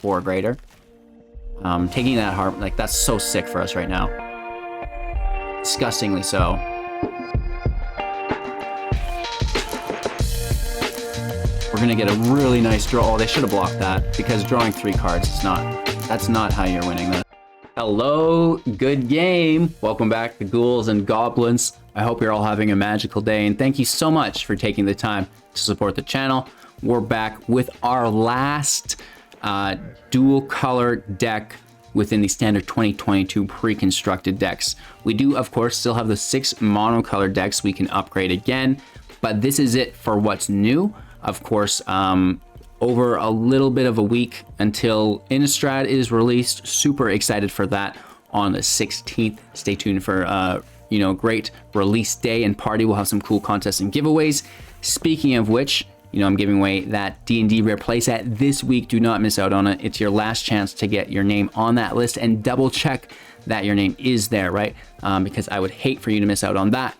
or greater. Taking that heart, like, that's so sick for us right now. Disgustingly so. We're gonna get a really nice draw. Oh, they should have blocked that, because drawing 3 cards is not, that's not how you're winning this. Hello, good game. Welcome back to Ghouls and Goblins. I hope you're all having a magical day, and thank you so much for taking the time to support the channel. We're back with our last dual color deck within the standard 2022 pre-constructed decks. We do, of course, still have the 6 monocolored decks we can upgrade again, but this is it for what's new. Of course, over a little bit of a week until Innistrad is released. Super excited for that on the 16th. Stay tuned for great release day and party. We'll have some cool contests and giveaways. Speaking of which, I'm giving away that D&D Rare playset this week. Do not miss out on it. It's your last chance to get your name on that list, and double check that your name is there, right? Because I would hate for you to miss out on that.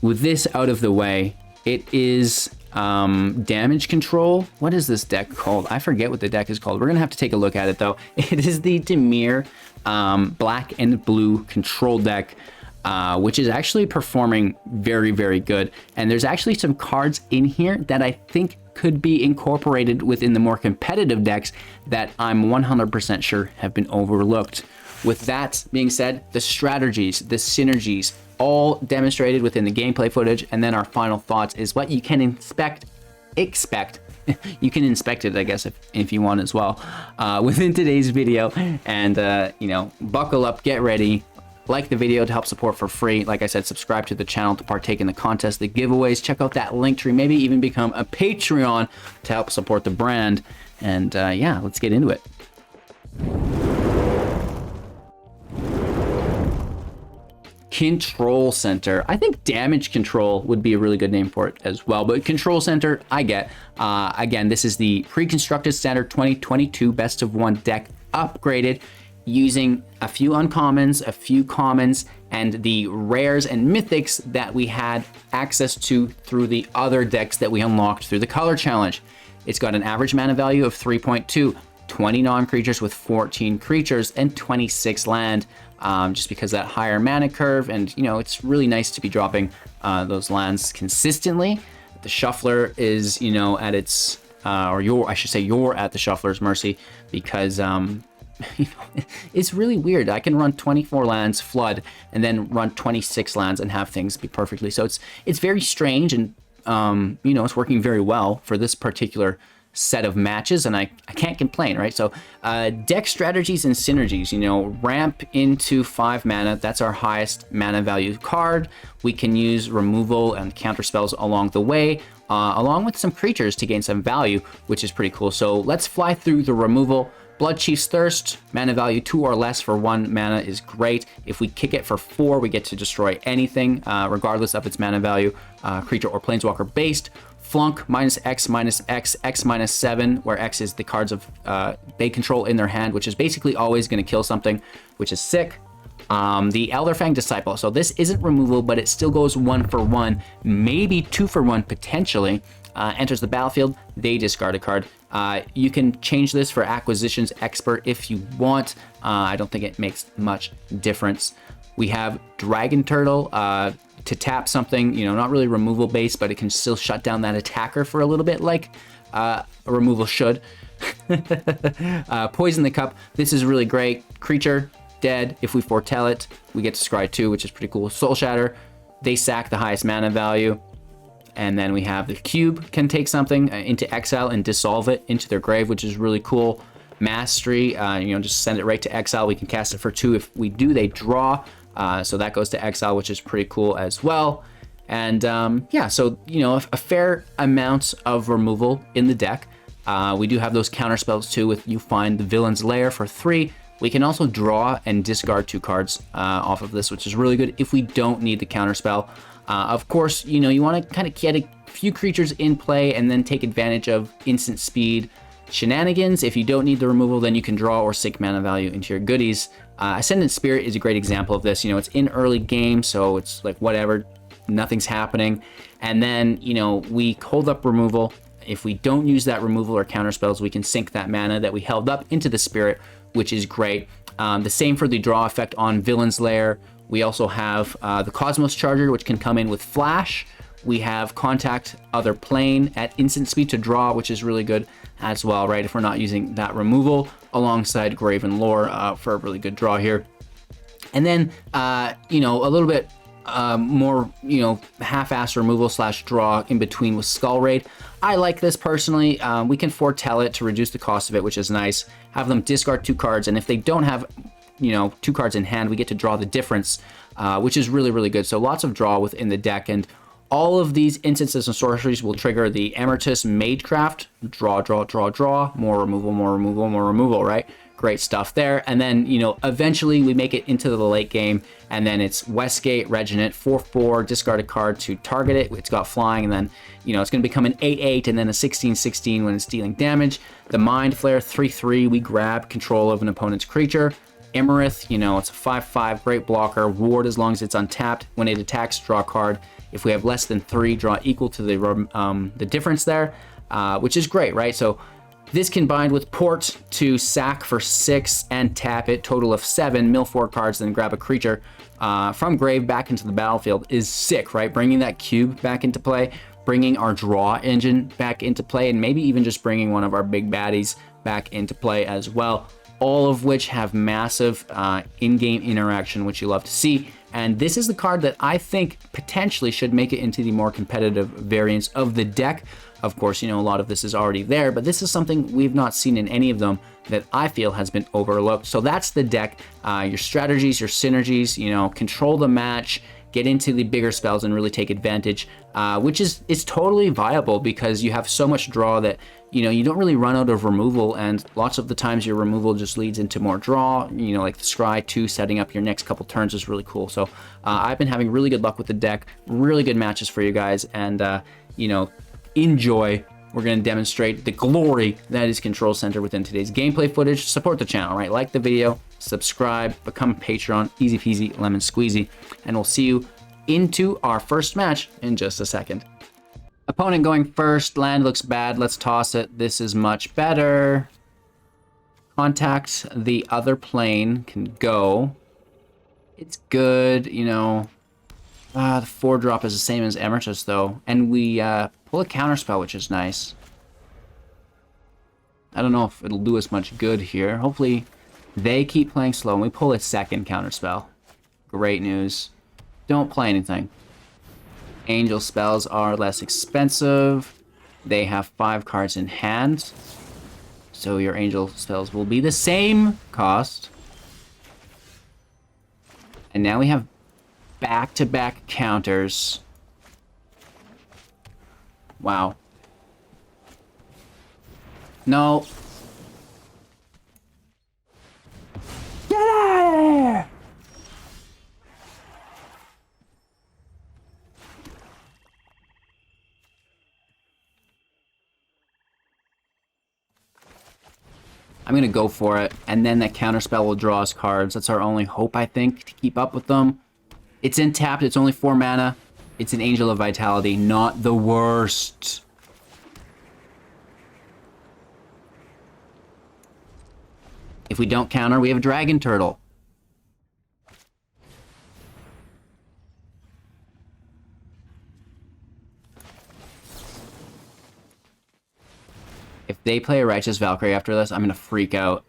With this out of the way, it is damage control. What is this deck called? I forget what the deck is called. We're gonna have to take a look at it though. It is the Dimir black and blue control deck, which is actually performing very, very good. And there's actually some cards in here that I think could be incorporated within the more competitive decks that I'm 100% sure have been overlooked. With that being said, the strategies, the synergies, all demonstrated within the gameplay footage, and then our final thoughts is what you can expect. You can inspect it, I guess, if you want as well, within today's video. And buckle up, get ready, like the video to help support for free. Like I said, subscribe to the channel to partake in the contest, the giveaways. Check out that link tree, maybe even become a Patreon to help support the brand. And yeah, let's get into it. Control Center. I think Damage Control would be a really good name for it as well, but Control Center, I get. Again, this is the pre-constructed standard 2022 best of 1 deck upgraded using a few uncommons, a few commons, and the rares and mythics that we had access to through the other decks that we unlocked through the color challenge. It's got an average mana value of 3.2, 20 non-creatures with 14 creatures, and 26 land. Just because that higher mana curve, and it's really nice to be dropping those lands consistently. The shuffler is at its you're at the shuffler's mercy, because it's really weird. I can run 24 lands flood and then run 26 lands and have things be perfectly. So it's very strange, and it's working very well for this particular set of matches, and I can't complain, right? So deck strategies and synergies, ramp into 5 mana. That's our highest mana value card. We can use removal and counter spells along the way, along with some creatures to gain some value, which is pretty cool. So let's fly through the removal. Bloodchief's Thirst, mana value 2 or less for 1 mana is great. If we kick it for 4, we get to destroy anything, regardless of its mana value, creature or planeswalker based. Flunk, -X, -X, X -7, where X is the cards of they control in their hand, which is basically always going to kill something, which is sick. The Elderfang Disciple. So this isn't removal, but it still goes 1 for 1, maybe 2 for 1 potentially. Enters the battlefield, they discard a card. You can change this for Acquisitions Expert if you want. I don't think it makes much difference. We have Dragon Turtle. To tap something, not really removal based, but it can still shut down that attacker for a little bit, like a removal should. Poison the Cup. This is really great. Creature, dead. If we foretell it, we get to scry 2, which is pretty cool. Soul Shatter. They sack the highest mana value. And then we have the Cube, can take something into exile and dissolve it into their grave, which is really cool. Mastery, just send it right to exile. We can cast it for 2. If we do, they draw. So that goes to exile, which is pretty cool as well. And yeah, so a fair amount of removal in the deck. We do have those counter spells too, with you find the Villain's Lair for 3. We can also draw and discard 2 cards off of this, which is really good if we don't need the counter spell. Of course, you want to kind of get a few creatures in play and then take advantage of instant speed shenanigans. If you don't need the removal, then you can draw or sink mana value into your goodies. Ascendant Spirit is a great example of this. It's in early game, so it's like whatever, nothing's happening. And then, we hold up removal if we don't use that removal or counter spells, we can sink that mana that we held up into the Spirit, which is great. The same for the draw effect on Villain's Lair. We also have the Cosmos Charger, which can come in with Flash. We have Contact Other Plane at instant speed to draw, which is really good as well, right? If we're not using that removal, alongside Graven Lore for a really good draw here. And then, you know, a little bit more, you know, half-ass removal slash draw in between with Skull Raid. I like this personally. We can foretell it to reduce the cost of it, which is nice. Have them discard 2 cards, and if they don't have, you know, 2 cards in hand, we get to draw the difference, which is really, really good. So lots of draw within the deck, and all of these instances and sorceries will trigger the Emeritus Magecraft. Draw, draw, draw, draw. More removal, more removal, more removal, right? Great stuff there. And then, you know, eventually we make it into the late game, and then it's Westgate Regent, 4/4, discard a card to target it. It's got flying, and then, you know, it's going to become an 8/8 and then a 16/16 when it's dealing damage. The Mind Flayer, 3/3, we grab control of an opponent's creature. Iymrith, you know, it's a 5/5, great blocker. Ward as long as it's untapped. When it attacks, draw a card. If we have less than 3, draw equal to the difference there, which is great, right? So this combined with Port to sack for 6 and tap it, total of 7, mill 4 cards, then grab a creature from grave back into the battlefield is sick, right? Bringing that cube back into play, bringing our draw engine back into play, and maybe even just bringing one of our big baddies back into play as well. All of which have massive in-game interaction, which you love to see. And this is the card that I think potentially should make it into the more competitive variants of the deck. Of course, you know, a lot of this is already there, but this is something we've not seen in any of them that I feel has been overlooked. So that's the deck. Your strategies, your synergies, you know, control the match, get into the bigger spells and really take advantage, which is totally viable because you have so much draw that, you know, you don't really run out of removal, and lots of the times your removal just leads into more draw, you know, like the Scry 2 setting up your next couple turns is really cool. So I've been having really good luck with the deck, really good matches for you guys, and, you know, enjoy. We're going to demonstrate the glory that is Control Center within today's gameplay footage. Support the channel, right? Like the video, subscribe, become a Patreon, easy peasy, lemon squeezy, and we'll see you into our first match in just a second. Opponent going first. Land looks bad. Let's toss it. This is much better. Contact the other plane can go. It's good, you know. The 4-drop is the same as Emeritus, though. And we pull a counterspell, which is nice. I don't know if it'll do us much good here. Hopefully they keep playing slow and we pull a second counterspell. Great news. Don't play anything. Angel spells are less expensive. They have 5 cards in hand. So your angel spells will be the same cost. And now we have back-to-back counters. Wow. No. Get out of here! I'm going to go for it, and then that counterspell will draw us cards. That's our only hope, I think, to keep up with them. It's in tapped, it's only 4 mana. It's an Angel of Vitality, not the worst. If we don't counter, we have a Dragon Turtle. If they play a Righteous Valkyrie after this, I'm going to freak out.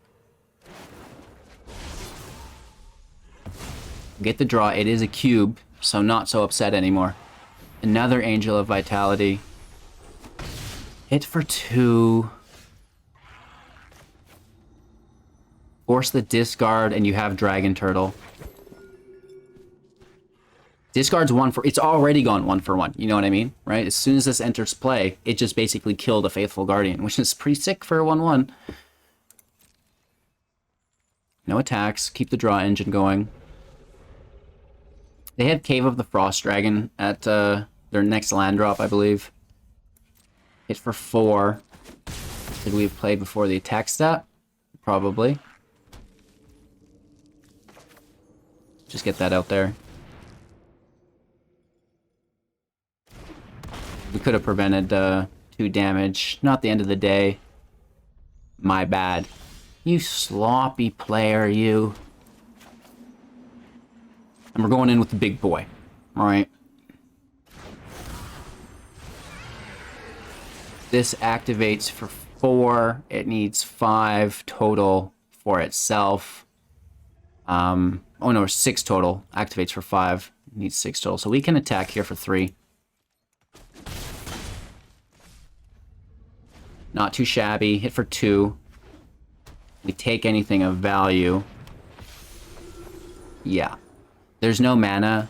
Get the draw. It is a cube, so not so upset anymore. Another Angel of Vitality. Hit for 2. Force the discard, and you have Dragon Turtle. Discard's 1 for... It's already gone 1 for 1. You know what I mean? Right? As soon as this enters play, it just basically killed a Faithful Guardian, which is pretty sick for a 1/1. No attacks. Keep the draw engine going. They had Cave of the Frost Dragon at their next land drop, I believe. Hit for 4. Did we have played before the attack stat? Probably. Just get that out there. We could have prevented 2 damage. Not the end of the day. My bad. You sloppy player, you. And we're going in with the big boy. Alright. This activates for 4. It needs 5 total for itself. Oh no, 6 total. Activates for 5. It needs 6 total. So we can attack here for 3. Not too shabby. Hit for 2. We take anything of value. Yeah. There's no mana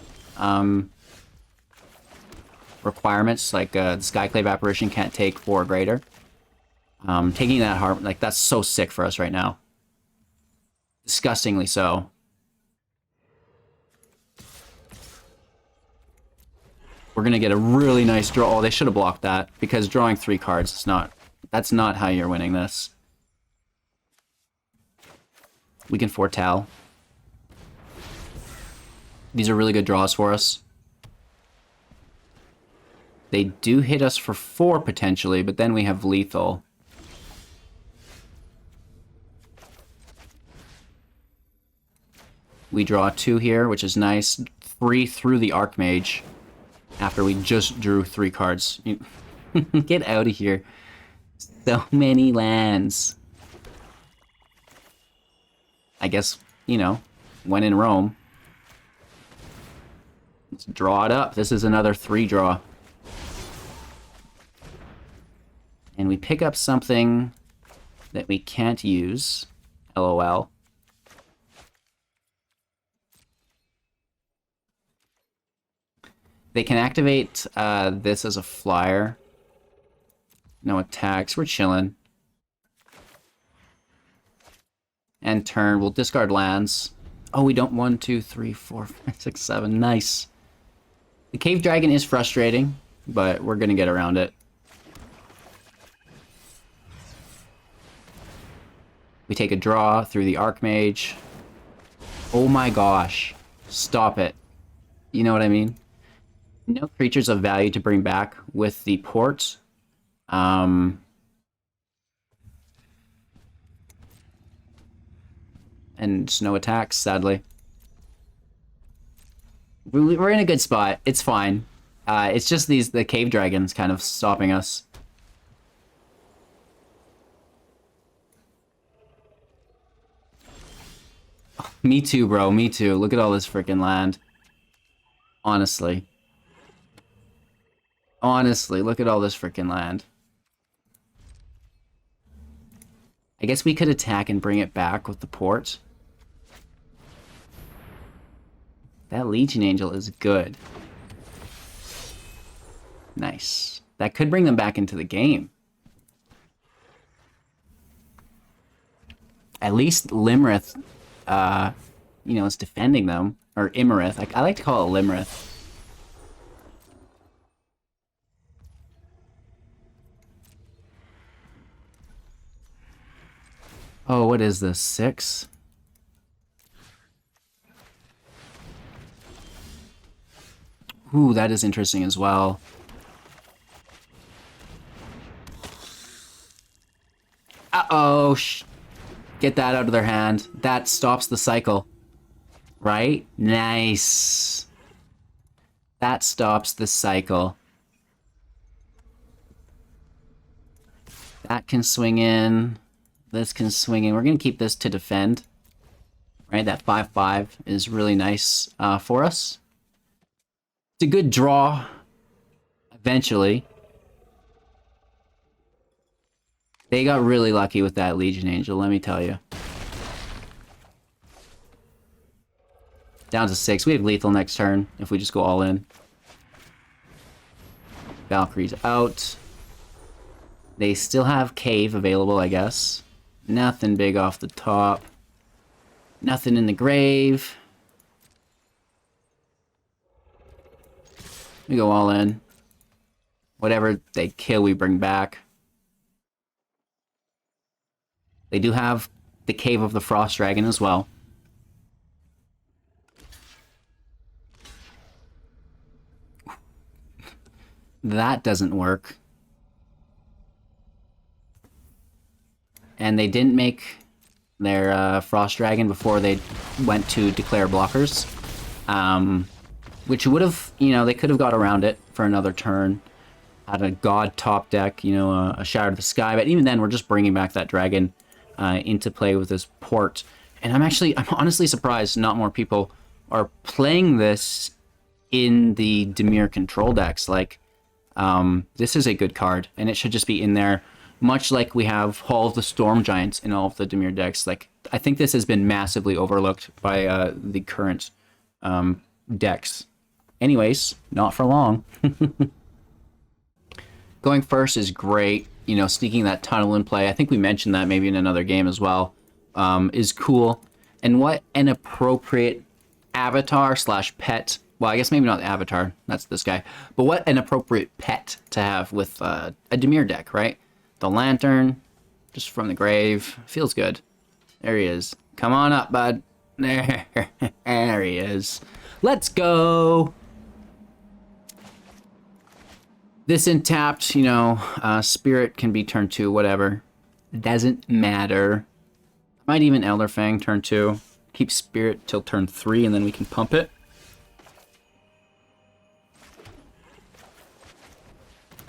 requirements. Like the Skyclave Apparition can't take 4 or greater. Taking that harm, like, that's so sick for us right now. Disgustingly so. We're gonna get a really nice draw. Oh, they should have blocked that, because drawing 3 cards is not... That's not how you're winning this. We can foretell. These are really good draws for us. They do hit us for 4 potentially, but then we have lethal. We draw 2 here, which is nice. 3 through the Archmage after we just drew 3 cards. Get out of here. So many lands. I guess, you know, when in Rome. Let's draw it up. This is another 3 draw. And we pick up something that we can't use. LOL. They can activate this as a flyer. No attacks. We're chilling. And turn. We'll discard lands. Oh, we don't. 1, 2, 3, 4, 5, 6, 7. Nice. The Cave Dragon is frustrating, but we're going to get around it. We take a draw through the Archmage. Oh my gosh. Stop it. You know what I mean? No creatures of value to bring back with the port. And no attacks, sadly. We're in a good spot. It's fine. It's just the cave dragons kind of stopping us. Oh, me too, bro. Me too. Look at all this freaking land. Honestly. Honestly, look at all this freaking land. I guess we could attack and bring it back with the port. That Legion Angel is good. Nice. That could bring them back into the game. At least Iymrith, you know, is defending them. Or Iymrith. I like to call it Iymrith. Oh, what is this? 6? Ooh, that is interesting as well. Uh-oh. Get that out of their hand. That stops the cycle. Right? Nice. That stops the cycle. That can swing in. This can swing in. We're going to keep this to defend. Right? That 5/5 is really nice for us. It's a good draw. Eventually. They got really lucky with that Legion Angel, let me tell you. Down to 6. We have lethal next turn if we just go all in. Valkyrie's out. They still have Cave available, I guess. Nothing big off the top. Nothing in the grave. We go all in. Whatever they kill, we bring back. They do have the Cave of the Frost Dragon as well. That doesn't work. and they didn't make their Frost Dragon before they went to declare blockers. Which would have, you know, they could have got around it for another turn. Had a God top deck, you know, a Shatter of the Sky. But even then, we're just bringing back that dragon into play with this port. And I'm honestly surprised not more people are playing this in the Dimir control decks. Like, this is a good card, and it should just be in there, much like we have Hall of the Storm Giants in all of the Dimir decks. Like, I think this has been massively overlooked by the current decks. Anyways, not for long. Going first is great. You know, sneaking that tunnel in play. I think we mentioned that maybe in another game as well. Is cool. And what an appropriate avatar slash pet. Well, I guess maybe not the avatar. That's this guy. But what an appropriate pet to have with a Dimir deck, right? The Lantern, just from the grave. Feels good. There he is. Come on up, bud. There he is. Let's go. This in tapped, you know, Spirit can be turn 2, whatever. Doesn't matter. Might even Elderfang turn 2. Keep Spirit till turn 3, and then we can pump it.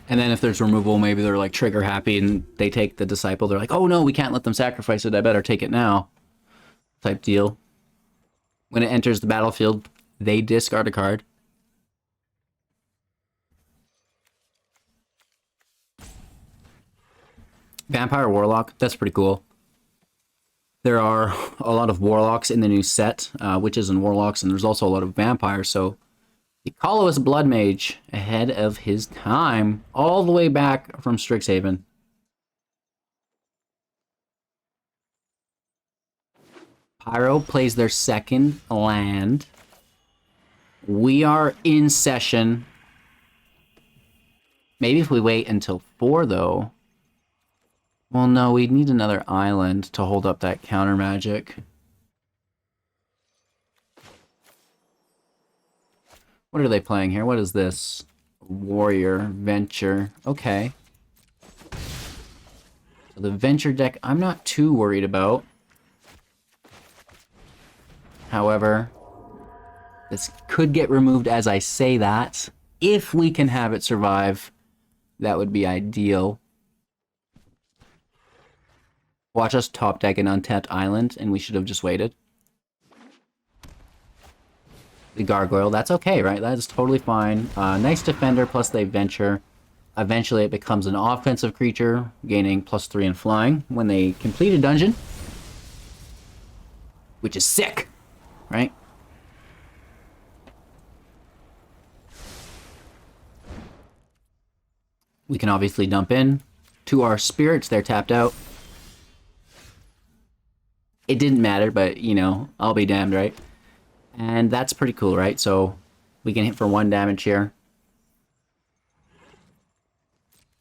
And then if there's removal, maybe they're like trigger happy and they take the Disciple. They're like, oh no, we can't let them sacrifice it. I better take it now. Type deal. When it enters the battlefield, they discard a card. Vampire Warlock, that's pretty cool. There are a lot of Warlocks in the new set, Witches and Warlocks, and there's also a lot of Vampires, so the Callous Bloodmage, ahead of his time, all the way back from Strixhaven. Pyro plays their second land. We are in session. Maybe if we wait until 4, though. Well, no, we need another island to hold up that counter magic. What are they playing here? What is this? Warrior, Venture. Okay. So the Venture deck, I'm not too worried about. However, this could get removed as I say that. If we can have it survive, that would be ideal. Watch us top deck an untapped island, and we should have just waited. The Gargoyle, that's okay, right? That is totally fine. Nice defender, plus they venture. Eventually it becomes an offensive creature, gaining +3 in flying when they complete a dungeon. Which is sick, right? We can obviously dump in to our spirits, they're tapped out. It didn't matter, but, you know, I'll be damned, right? And that's pretty cool, right? So we can hit for 1 damage here.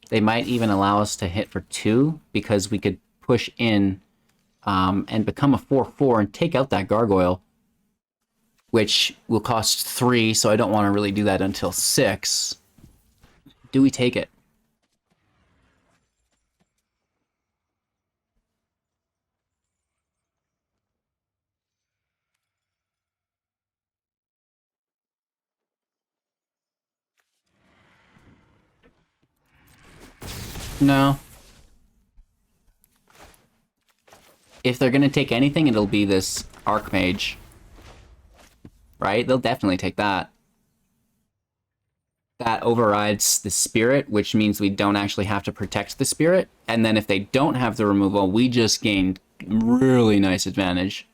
They might even allow us to hit for 2, because we could push in and become a 4/4 and take out that Gargoyle, which will cost 3, so I don't want to really do that until 6. Do we take it? No. If they're gonna take anything, it'll be this Archmage. Right? They'll definitely take that. That overrides the Spirit, which means we don't actually have to protect the Spirit. And then if they don't have the removal, we just gained really nice advantage.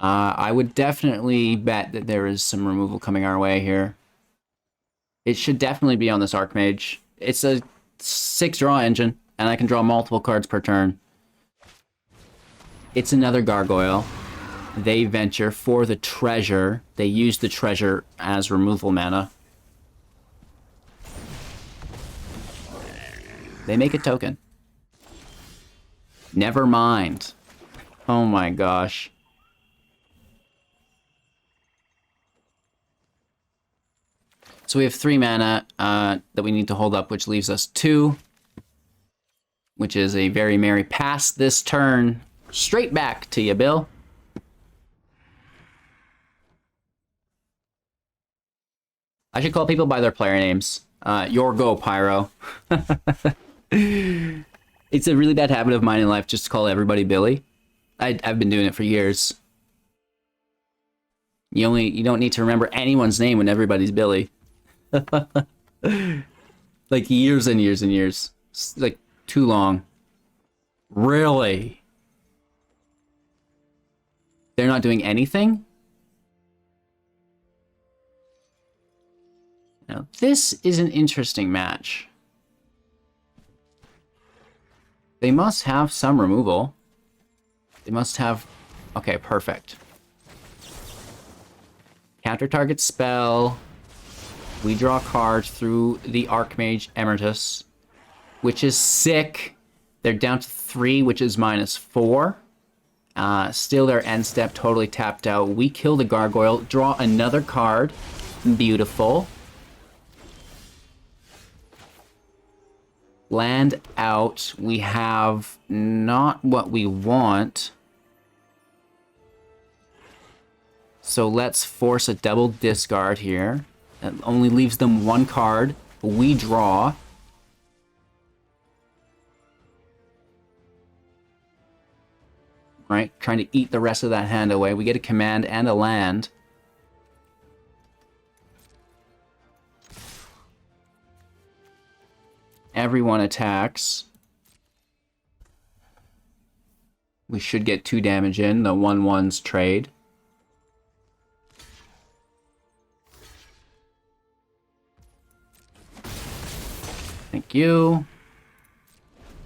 I would definitely bet that there is some removal coming our way here. It should definitely be on this Archmage. It's a 6-draw engine, and I can draw multiple cards per turn. It's another Gargoyle. They venture for the treasure. They use the treasure as removal mana. They make a token. Never mind. Oh my gosh. So we have 3 mana that we need to hold up, which leaves us 2. which is a very merry pass this turn. Straight back to you, Bill. I should call people by their player names. Your go, Pyro. It's a really bad habit of mine in life just to call everybody Billy. I've been doing it for years. You don't need to remember anyone's name when everybody's Billy. Like years and years and years. It's like too long. Really? They're not doing anything? Now, this is an interesting match. They must have some removal. They must have... Okay, perfect. Counter target spell. We draw a card through the Archmage Emeritus, which is sick. They're down to 3, which is -4. Still their end step totally tapped out. We kill the gargoyle, draw another card. Beautiful. Land out. We have not what we want. So let's force a double discard here. That only leaves them 1 card. We draw. Right? Trying to eat the rest of that hand away. We get a command and a land. Everyone attacks. We should get 2 damage in. The 1/1s trade. Thank you.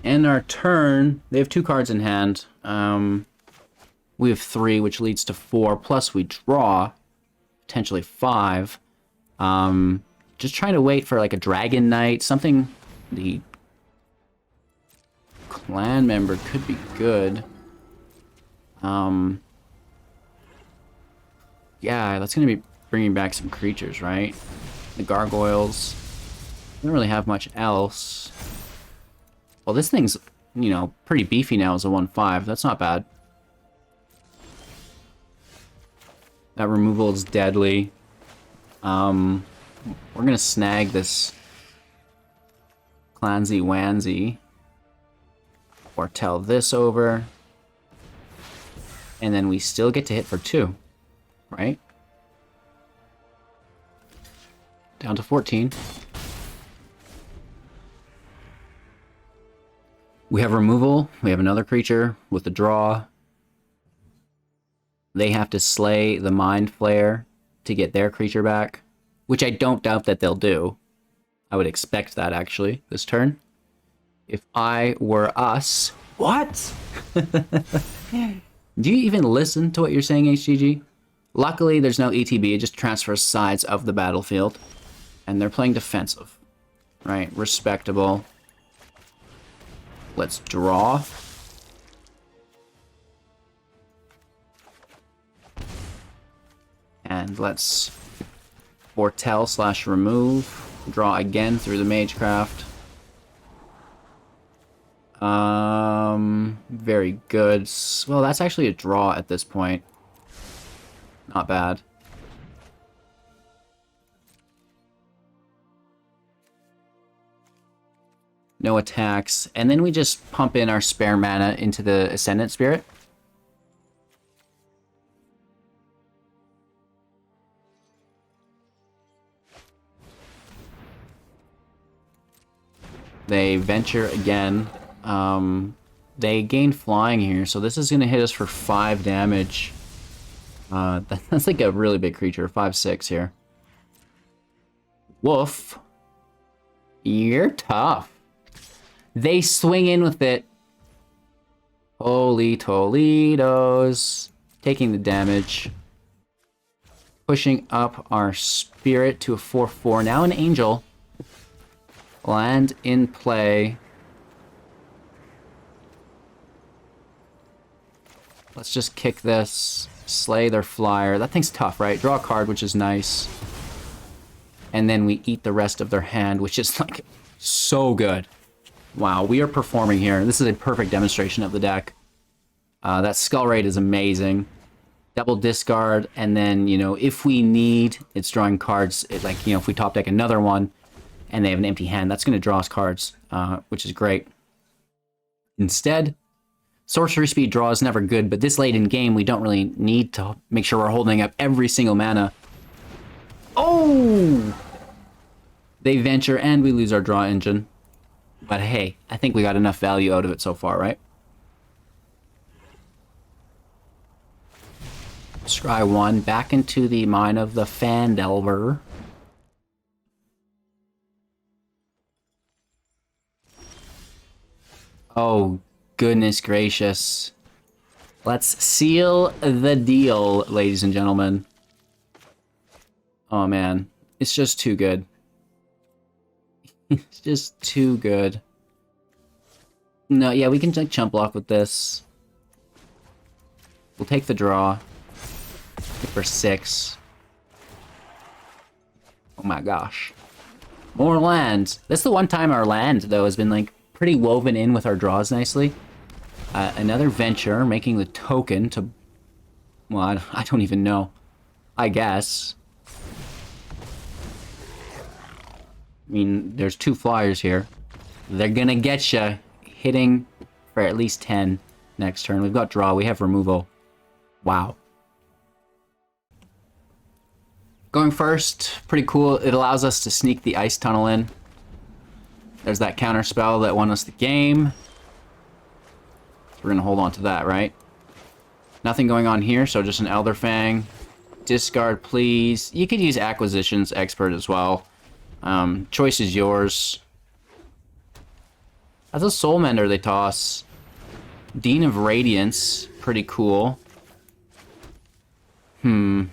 And our turn, they have 2 cards in hand. We have 3, which leads to 4. Plus we draw, potentially 5. Just trying to wait for like a Dragon Knight, something the clan member could be good. Yeah, that's going to be bringing back some creatures, right? The gargoyles. Don't really have much else. Well, this thing's, you know, pretty beefy now as a 1/5. That's not bad. That removal is deadly. We're gonna snag this Clansy Wansy. Or tell this over. And then we still get to hit for 2. Right? Down to 14. We have removal. We have another creature with a draw. They have to slay the Mind Flayer to get their creature back, which I don't doubt that they'll do. I would expect that, actually, this turn. If I were us... What? Do you even listen to what you're saying, HGG? Luckily, there's no ETB. It just transfers sides of the battlefield. And they're playing defensive. Right? Respectable. Let's draw. And let's foretell / remove. Draw again through the Magecraft. Very good. Well, that's actually a draw at this point. Not bad. No attacks. And then we just pump in our spare mana into the Ascendant Spirit. They venture again. They gain flying here, so this is going to hit us for 5 damage. That's like a really big creature, 5/6 here. Woof. You're tough. They swing in with it. Holy Toledos. Taking the damage. Pushing up our spirit to a 4/4. Now an angel. Land in play. Let's just kick this. Slay their flyer. That thing's tough, right? Draw a card, which is nice. And then we eat the rest of their hand, which is like so good. Wow, we are performing here. This is a perfect demonstration of the deck. That Skull Raid is amazing. Double discard, and then, you know, if we need, it's drawing cards. Like, you know, if we top deck another one, and they have an empty hand, that's going to draw us cards, which is great. Instead, sorcery speed draw is never good, but this late in game, we don't really need to make sure we're holding up every single mana. Oh! They venture, and we lose our draw engine. But hey, I think we got enough value out of it so far, right? Scry 1, back into the Mine of the Phandelver. Oh, goodness gracious. Let's seal the deal, ladies and gentlemen. Oh man, it's just too good. It's just too good. No, yeah, we can like chump block with this. We'll take the draw. For 6. Oh my gosh. More lands. That's the one time our land, though, has been like pretty woven in with our draws nicely. Another venture, making the token to... Well, I don't even know. I guess. I mean, there's 2 flyers here. They're gonna get you hitting for at least 10 next turn. We've got draw. We have removal. Wow. Going first, pretty cool. It allows us to sneak the ice tunnel in. There's that counter spell that won us the game. So we're gonna hold on to that, right? Nothing going on here, so just an Elderfang. Discard, please. You could use Acquisitions Expert as well. Choice is yours. That's a Soul Mender they toss. Dean of Radiance, pretty cool. I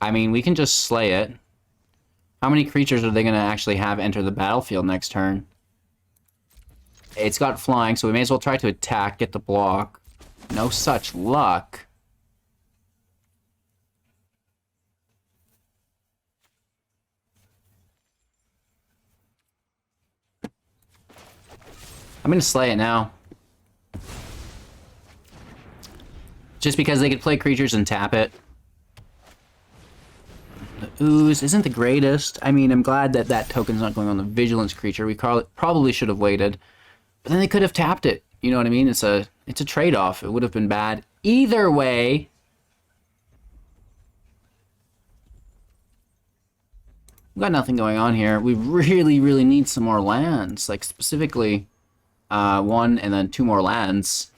mean, we can just slay it. How many creatures are they going to actually have enter the battlefield next turn? It's got flying, so we may as well try to attack, get the block. No such luck. I'm going to slay it now. Just because they could play creatures and tap it. The Ooze isn't the greatest. I mean, I'm glad that that token's not going on the Vigilance creature. We probably should have waited. But then they could have tapped it. You know what I mean? It's a trade-off. It would have been bad. Either way... We've got nothing going on here. We really, really need some more lands. Like, specifically, 1 and then 2 more lands.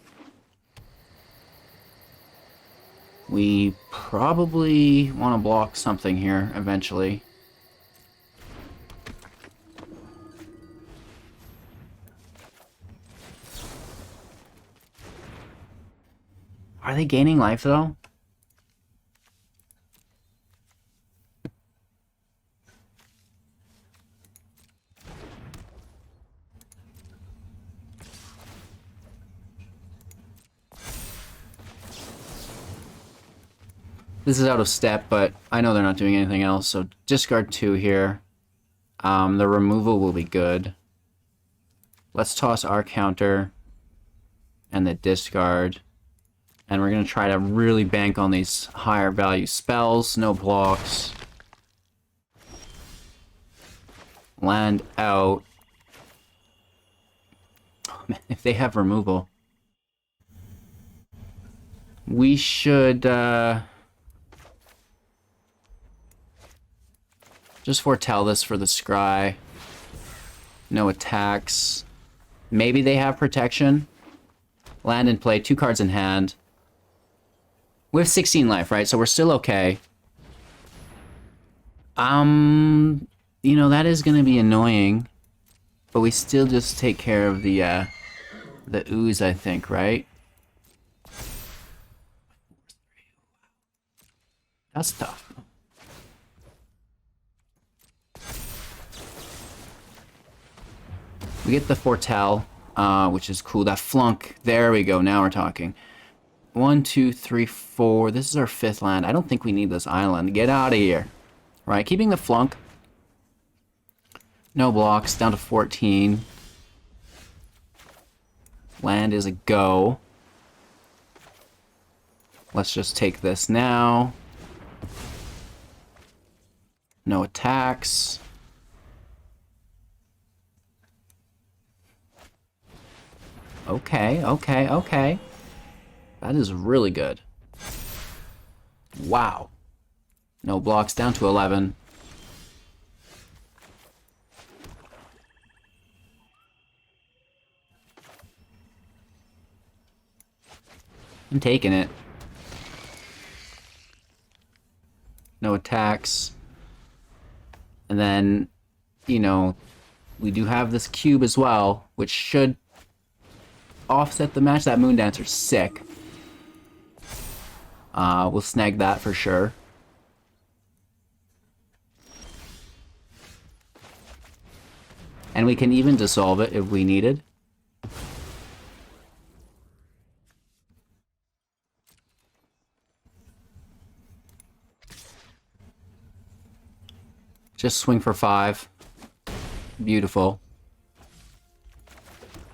We probably want to block something here eventually. Are they gaining life though? This is out of step, but I know they're not doing anything else, so discard 2 here. The removal will be good. Let's toss our counter and the discard. And we're going to try to really bank on these higher value spells. No blocks. Land out. Oh, man, if they have removal. We should... just foretell this for the scry. No attacks. Maybe they have protection. Land in play, 2 cards in hand. We have 16 life, right? So we're still okay. You know, that is going to be annoying. But we still just take care of the ooze, I think, right? That's tough. We get the foretell, which is cool. That flunk, there we go. Now we're talking. 1, 2, 3, 4. This is our 5th land. I don't think we need this island. Get out of here. Right, keeping the flunk. No blocks, down to 14. Land is a go. Let's just take this now. No attacks. Okay, okay, okay. That is really good. Wow. No blocks, down to 11. I'm taking it. No attacks. And then, you know, we do have this cube as well, which should offset the match. That Moondancer's sick. We'll snag that for sure. And we can even dissolve it if we needed. Just swing for 5. Beautiful.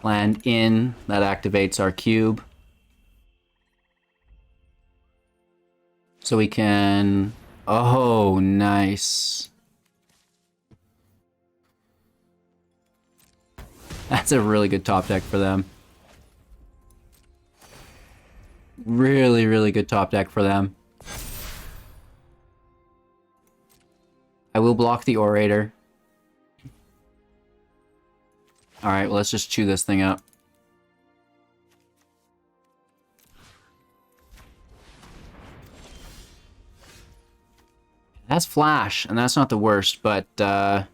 Land in. That activates our cube. So we can... Oh, nice. That's a really good top deck for them. Really, really good top deck for them. I will block the Orator. Alright, well, let's just chew this thing up. That's Flash, and that's not the worst, but them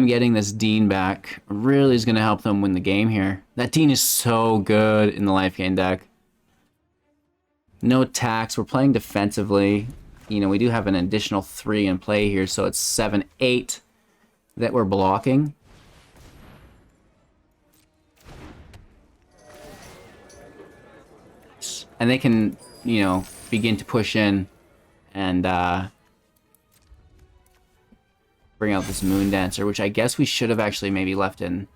getting this Dean back really is going to help them win the game here. That Dean is so good in the life gain deck. No attacks. We're playing defensively. You know, we do have an additional 3 in play here, so it's 7, 8 that we're blocking. And they can, you know, begin to push in and bring out this Moondancer, which I guess we should have actually maybe left in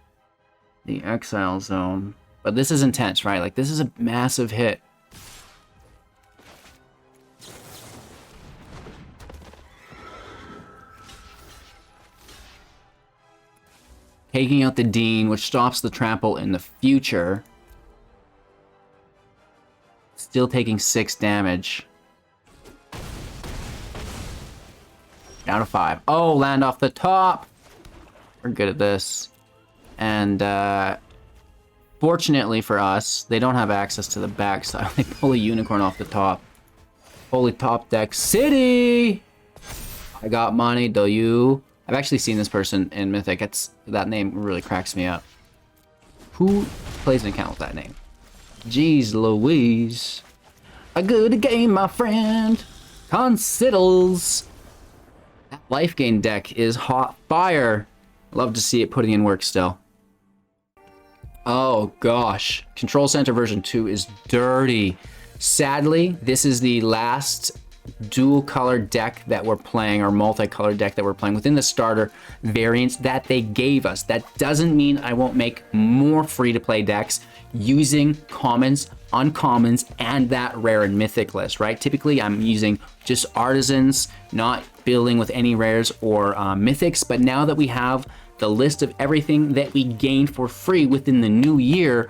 the exile zone. But this is intense, right? Like, this is a massive hit. Taking out the Dean, which stops the trample in the future. Still taking 6 damage. Down to 5. Oh, land off the top. We're good at this. And fortunately for us, they don't have access to the backside. They pull a unicorn off the top. Holy top deck city! I got money, do you? I've actually seen this person in Mythic. That name really cracks me up. Who plays an account with that name? Jeez Louise. A good game, my friend. Considdles. That life gain deck is hot fire. Love to see it putting in work still. Oh gosh. Control Center version 2 is dirty. Sadly, this is the last dual color deck that we're playing, or multicolor deck that we're playing within the starter variants that they gave us. That doesn't mean I won't make more free-to-play decks using commons, uncommons, and that rare and mythic list, right? Typically, I'm using just artisans, not building with any rares or mythics, but now that we have the list of everything that we gained for free within the new year,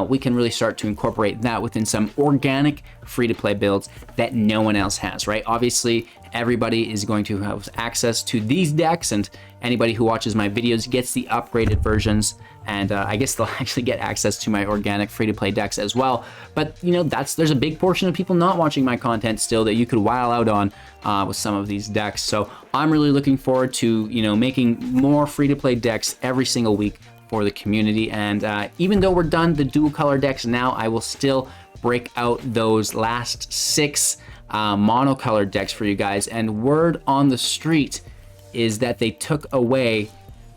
we can really start to incorporate that within some organic free-to-play builds that no one else has, right? Obviously, everybody is going to have access to these decks, and anybody who watches my videos gets the upgraded versions, and I guess they'll actually get access to my organic free-to-play decks as well. But, you know, there's a big portion of people not watching my content still that you could while out on with some of these decks. So I'm really looking forward to, you know, making more free-to-play decks every single week for the community. And even though we're done the dual color decks now, I will still break out those last 6 monocolor decks for you guys. And word on the street is that they took away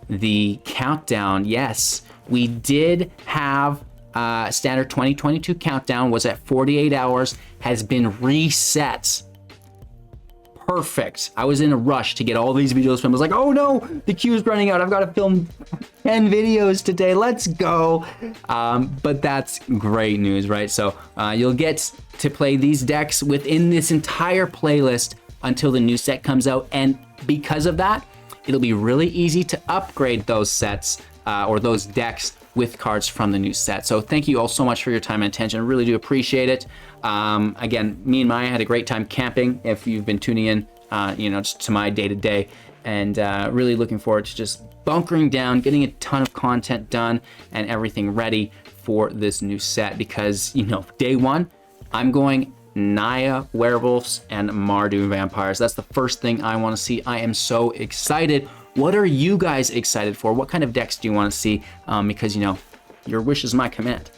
the countdown. Yes, we did have standard 2022 countdown was at 48 hours, has been reset perfect. I was in a rush to get all these videos filmed. I was like, oh no, the queue's running out. I've got to film 10 videos today. Let's go. But that's great news, right? So you'll get to play these decks within this entire playlist until the new set comes out. And because of that, it'll be really easy to upgrade those sets or those decks with cards from the new set. So thank you all so much for your time and attention. I really do appreciate it. Again, me and Maya had a great time camping. If you've been tuning in, just to my day to day, and really looking forward to just bunkering down, getting a ton of content done, and everything ready for this new set. Because day one, I'm going Naya Werewolves and Mardu Vampires. That's the first thing I want to see. I am so excited. What are you guys excited for? What kind of decks do you want to see? Because your wish is my command.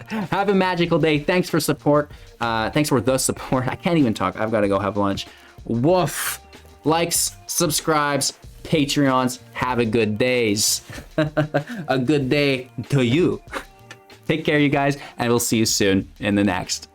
Have a magical day. Thanks for support. Thanks for the support. I can't even talk. I've got to go have lunch. Woof. Likes, subscribes, Patreons. Have a good days. A good day to you. Take care, you guys, and we'll see you soon in the next.